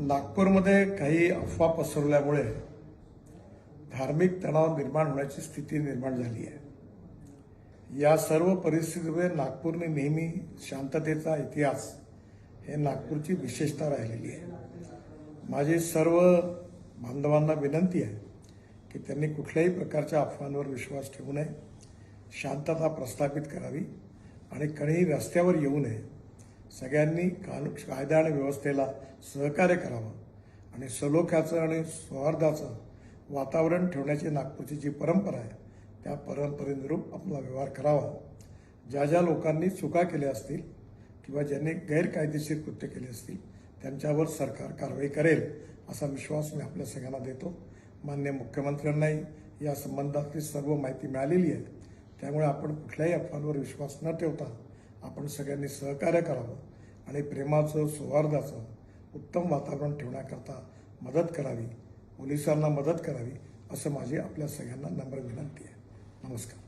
नागपूरमध्ये काही अफवा पसरवल्यामुळे धार्मिक तणाव निर्माण होण्याची स्थिती निर्माण झाली आहे। या सर्व परिस्थितीमुळे नागपूरने नेहमी शांततेचा इतिहास हे नागपूरची विशेषता राहिलेली आहे। माझी सर्व बांधवांना विनंती आहे की त्यांनी कुठल्याही प्रकारच्या अफवांवर विश्वास ठेवू नये, शांतता प्रस्थापित करावी आणि कोणीही रस्त्यावर येऊ नये। सगळ्यांनी कायदा आणि व्यवस्थेला सहकार्य करावं आणि सलोख्याचं आणि सौहार्दाचं वातावरण ठेवण्याची नागपूरची जी परंपरा आहे त्या परंपरेनुरूप आपला व्यवहार करावा। ज्या ज्या लोकांनी चुका केल्या असतील किंवा ज्यांनी गैरकायदेशीर कृत्य केले असतील त्यांच्यावर सरकार कारवाई करेल असा विश्वास मी आपल्या सगळ्यांना देतो। माननीय मुख्यमंत्र्यांनाही या संबंधातली सर्व माहिती मिळालेली आहे, त्यामुळे आपण कुठल्याही अफवांवर विश्वास न ठेवता आपण सगळ्यांनी सहकार्य करावं आणि प्रेमाचं सौहार्दाचं उत्तम वातावरण ठेवण्याकरता मदत करावी, पोलिसांना मदत करावी असं माझी आपल्या सगळ्यांना नम्र विनंती आहे। नमस्कार।